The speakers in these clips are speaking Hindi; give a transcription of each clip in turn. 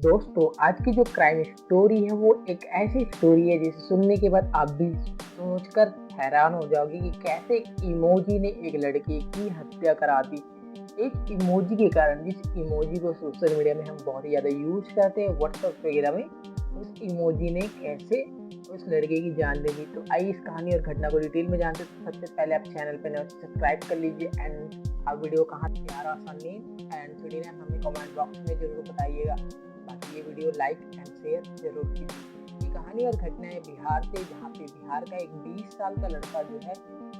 दोस्तों आज की जो क्राइम स्टोरी है वो एक ऐसी स्टोरी है जिसे सुनने के बाद आप भी सोचकर हैरान हो जाओगे कि कैसे एक इमोजी ने एक लड़के की हत्या करा दी। एक इमोजी के कारण, जिस इमोजी को सोशल मीडिया में हम बहुत ही ज़्यादा यूज करते हैं, व्हाट्सएप वगैरह में, उस इमोजी ने कैसे उस लड़के की जान ले ली। तो आइए इस कहानी और घटना को डिटेल में जानते हैं। तो सबसे पहले आप चैनल पर नए सब्सक्राइब कर लीजिए एंड आप वीडियो कहाँ प्यारा सा नेम एंड सिटी नेम हमें कमेंट बॉक्स में जरूर बताइएगा। बाकी ये वीडियो लाइक एंड शेयर जरूर कीजिए। ये कहानी और घटना है बिहार से, जहाँ पे बिहार का एक 20 साल का लड़का जो है,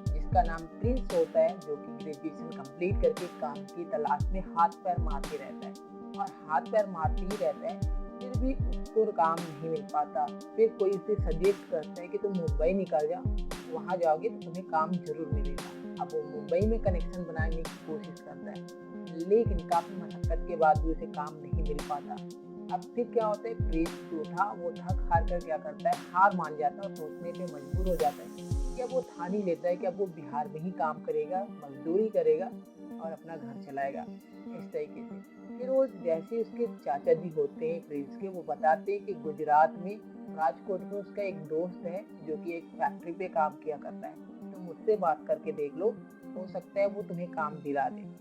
जिसका नाम प्रिंस होता है, जो कि ग्रेजुएशन कंप्लीट करके काम की तलाश में हाथ पैर मारते रहता है और हाथ पैर मारते ही रहता है, फिर भी उसको काम नहीं मिल पाता। फिर कोई उसे सजेस्ट करता है कि तुम मुंबई निकल जाओ, वहाँ जाओगे तो तुम्हें काम जरूर मिलेगा। अब वो मुंबई में कनेक्शन बनाने की कोशिश करता है, लेकिन काफी मशक्कत के बाद भी उसे काम नहीं मिल पाता। अब फिर क्या होता है, प्रिंस जो था वो थक हार कर क्या करता है, हार मान जाता है और सोचने पे मजबूर हो जाता है कि अब वो ठान ही लेता है कि अब वो बिहार में ही काम करेगा, मजदूरी करेगा और अपना घर चलाएगा इस तरीके से। फिर वो जैसे उसके चाचा जी होते हैं प्रिंस के, वो बताते हैं कि गुजरात में राजकोट में उसका एक दोस्त है जो कि एक फैक्ट्री पे काम किया करता है, तो मुझसे बात करके देख लो, हो सकता है वो तुम्हें काम दिला दे।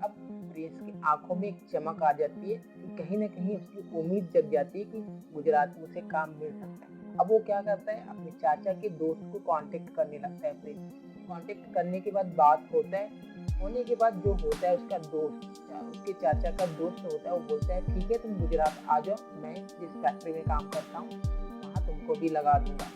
अब प्रिंस की आंखों में एक चमक आ जाती है कि कहीं ना कहीं उसकी उम्मीद जग जाती है कि गुजरात में उसे काम मिल सकता है। अब वो क्या करता है, अपने चाचा के दोस्त को कांटेक्ट करने लगता है। प्रिंस कांटेक्ट करने के बाद बात होता है, होने के बाद जो होता है, उसका दोस्त, उसके चाचा का दोस्त होता है, वो बोलता है ठीक है तुम गुजरात आ जाओ, मैं जिस फैक्ट्री में काम करता हूँ वहाँ तुमको भी लगा दूंगा।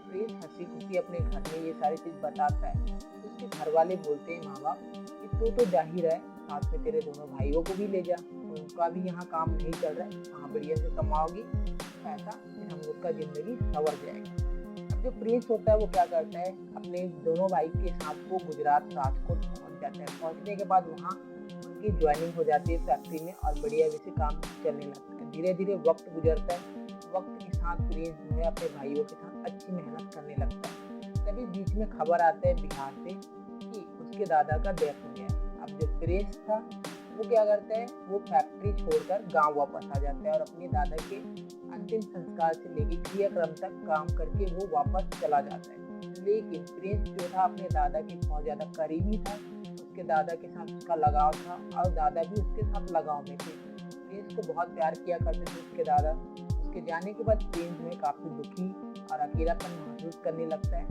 प्रिंस हंसी खुशी अपने घर में ये सारी चीज बताता है। उसके घर वाले बोलते हैं, माँ बाप, कि तू तो जा ही रहा है, साथ में तेरे दोनों भाइयों को भी ले जा, उनका भी यहाँ काम नहीं चल रहा है, वहाँ बढ़िया से कमाओगी पैसा, फिर हम लोग का जिंदगी संवर जाएगा। अब जो प्रिंस होता है वो क्या करता है, अपने दोनों भाई के साथ वो गुजरात राजकोट पहुँच जाता है। पहुँचने के बाद वहाँ उनकी ज्वाइनिंग हो जाती है फैक्ट्री में और बढ़िया वैसे काम चलने लगता है। धीरे धीरे वक्त गुजरता है, वक्त के साथ प्रिंस जो है अपने भाइयों के साथ अच्छी मेहनत करने लगता है। तभी बीच में खबर आता है बिहार से कि उसके दादा का डेथ हो गया। अब जो प्रिंस था वो क्या करता है, वो फैक्ट्री छोड़कर गांव वापस आ जाता है और अपने दादा के अंतिम संस्कार से लेकर क्रियाक्रम तक काम करके वो वापस चला जाता है। लेकिन प्रिंस जो था अपने दादा के बहुत ज्यादा करीबी था, उसके दादा के साथ उसका लगाव था और दादा भी उसके साथ लगाव में थे। प्रिंस को बहुत प्यार किया करते थे उसके दादा। उसके जाने के बाद प्रिंस जो है काफी दुखी और अकेलापन महसूस करने लगता है।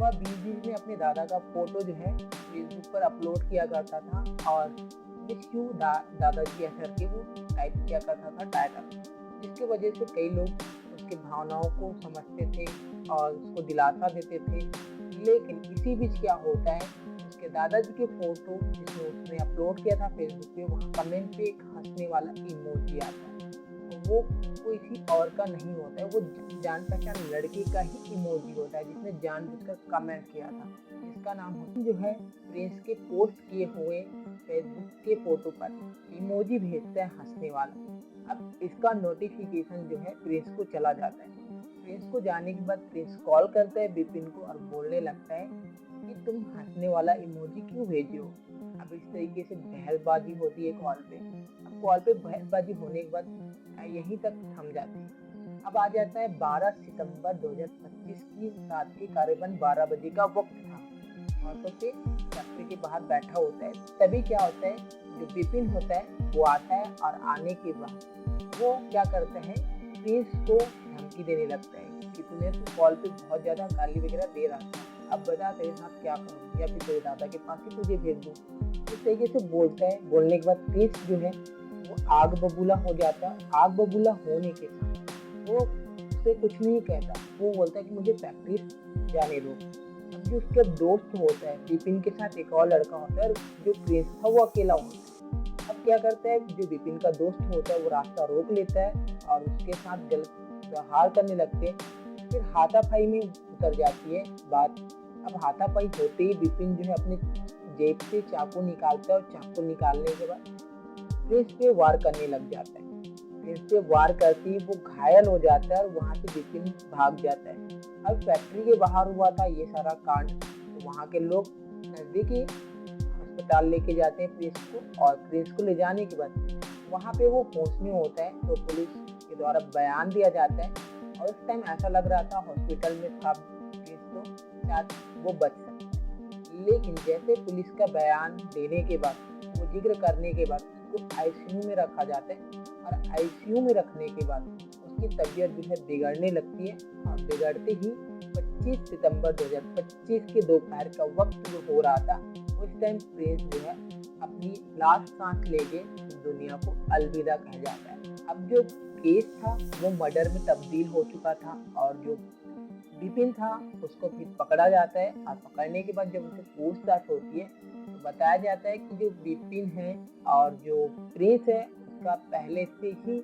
वह बीच बीच में अपने दादा का फोटो जो है फेसबुक पर अपलोड किया करता था और विश यू दादाजी ऐसा करके वो टाइप किया करता था टाइटल, जिसकी वजह से कई लोग उसकी भावनाओं को समझते थे और उसको दिलासा देते थे। लेकिन इसी बीच क्या होता है, उसके दादाजी के फोटो जिसमें उसने अपलोड किया था फेसबुक पे, वहाँ कमेंट पे एक हंसने वाला इमोजी आता है। तो वो किसी और का नहीं होता है, वो जान पहचान लड़के का ही इमोजी होता है जिसने जानबूझकर कमेंट किया था। इसका नाम होता जो है, प्रिंस के पोस्ट किए हुए फेसबुक के फोटो पर इमोजी भेजता है हंसने वाला। अब इसका नोटिफिकेशन जो है प्रिंस को चला जाता है। प्रिंस को जाने के बाद प्रिंस कॉल करता है बिपिन को और बोलने लगता है कि तुम हंसने वाला इमोजी क्यों भेजे हो। अब इस तरीके से बहसबाजी होती है कॉल पे। अब कॉल पे बहसबाजी होने के बाद यहीं तक थम जाती है। अब आ जाता है 12 सितंबर 2025 की रात के करीबन 12 बजे का वक्त था। ऑटो पे फैक्ट्री के बाहर बैठा होता है। तभी क्या होता है, जो बिपिन होता है वो आता है और आने के बाद वो क्या करता है, प्रिंस को धमकी देने लगता है कि तूने तो कॉल पे बहुत ज्यादा गाली वगैरह दे रहा था, अब बता तेरे साथ क्या करूँ, या फिर तेरे दादा के पास ही तुझे भेज दूँ। इस तरीके से बोलता है। बोलने के बाद प्रिंस जो है वो आग बबूला हो जाता है। आग बबूला होने के साथ वो उससे कुछ नहीं कहता, वो बोलता है कि मुझे फैक्ट्री जाने दो। अब जो उसका दोस्त होता है विपिन के साथ एक और लड़का होता है, जो प्रिंस था वो अकेला होता है। अब क्या करता है, जो विपिन का दोस्त होता है वो रास्ता रोक लेता है और उसके साथ गलत व्यवहार करने लगते हैं। फिर हाथापाई में उतर जाती है बात। अब हाथापाई होते ही विपिन जो है अपने जेब से चाकू निकालता है और चाकू निकालने के बाद प्रिंस पे वार करने लग जाता है। प्रिंस पे वार करते ही वो घायल हो जाता है और वहां से विपिन भाग जाता है। अब फैक्ट्री के बाहर हुआ था ये सारा कांड, तो वहाँ के लोग नजदीकी अस्पताल लेके जाते हैं प्रिंस को, और प्रिंस को ले जाने के बाद वहाँ पे वो होश में होता है। तो पुलिस के के द्वारा बयान दिया जाता है और उस टाइम ऐसा लग रहा था हॉस्पिटल में था प्रिंस तो शायद वो बच सकता है। लेकिन जैसे पुलिस का बयान देने के बाद, वो जिक्र करने के बाद उसको आईसीयू में रखा जाता है और आईसीयू में रखने के बाद उसकी तबीयत जो है बिगड़ने लगती है और बिगड़ते ही 25 सितंबर 2025 के दोपहर का वक्त जो हो रहा था, उस टाइम प्रिंस जो है अपनी लास्ट सांस लेके दुनिया को अलविदा कह जाता है। अब जो केस था वो मर्डर में तब्दील हो चुका था और जो विपिन था उसको फिर पकड़ा जाता है और पकड़ने के बाद जब उससे पूछताछ होती है तो बताया जाता है कि जो विपिन है और जो प्रिंस है उसका पहले से ही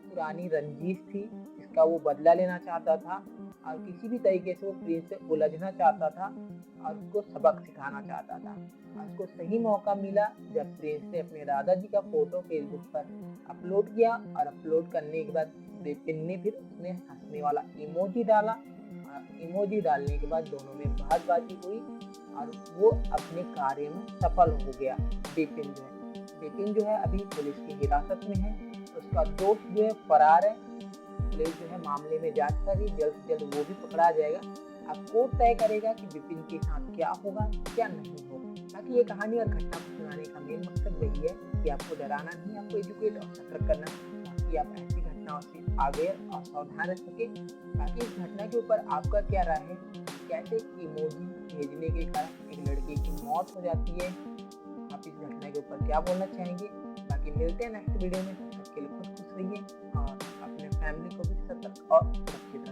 पुरानी रंजिश थी, जिसका वो बदला लेना चाहता था और किसी भी तरीके से वो प्रिंस से उलझना चाहता था और उसको सबक सिखाना चाहता था। और उसको सही मौका मिला जब प्रिंस ने अपने दादाजी का फोटो फेसबुक पर अपलोड किया और अपलोड करने के बाद विपिन ने फिर उसने हंसने वाला इमोजी डाला। इमोजी डालने के बाद दोनों में बातचीत हुई और वो अपने कार्य में सफल हो गया। विपिन जो है अभी पुलिस की हिरासत में है, उसका दोस्त जो है फरार है। पुलिस जो है मामले में जांच कर रही, जल्द से जल्द वो भी पकड़ा जाएगा। अब कोर्ट तय करेगा कि विपिन के साथ क्या होगा क्या नहीं होगा। बाकी ये कहानी और घटना को सुनाने का मेन मकसद वही है कि आपको डराना नहीं, आपको एजुकेट और सतर्क करना है ताकि आप ऐसी घटनाओं से आगे और सावधान रह सके। बाकी इस घटना के ऊपर आपका क्या राय है? कैसे इमोजी भेजने के कारण एक लड़के की मौत हो जाती है? आप इस घटना के ऊपर क्या बोलना चाहेंगे? बाकी मिलते हैं नेक्स्ट वीडियो में। तब तक के लिए खुश रहिए और अपने फैमिली को भी सतर्क और सुरक्षित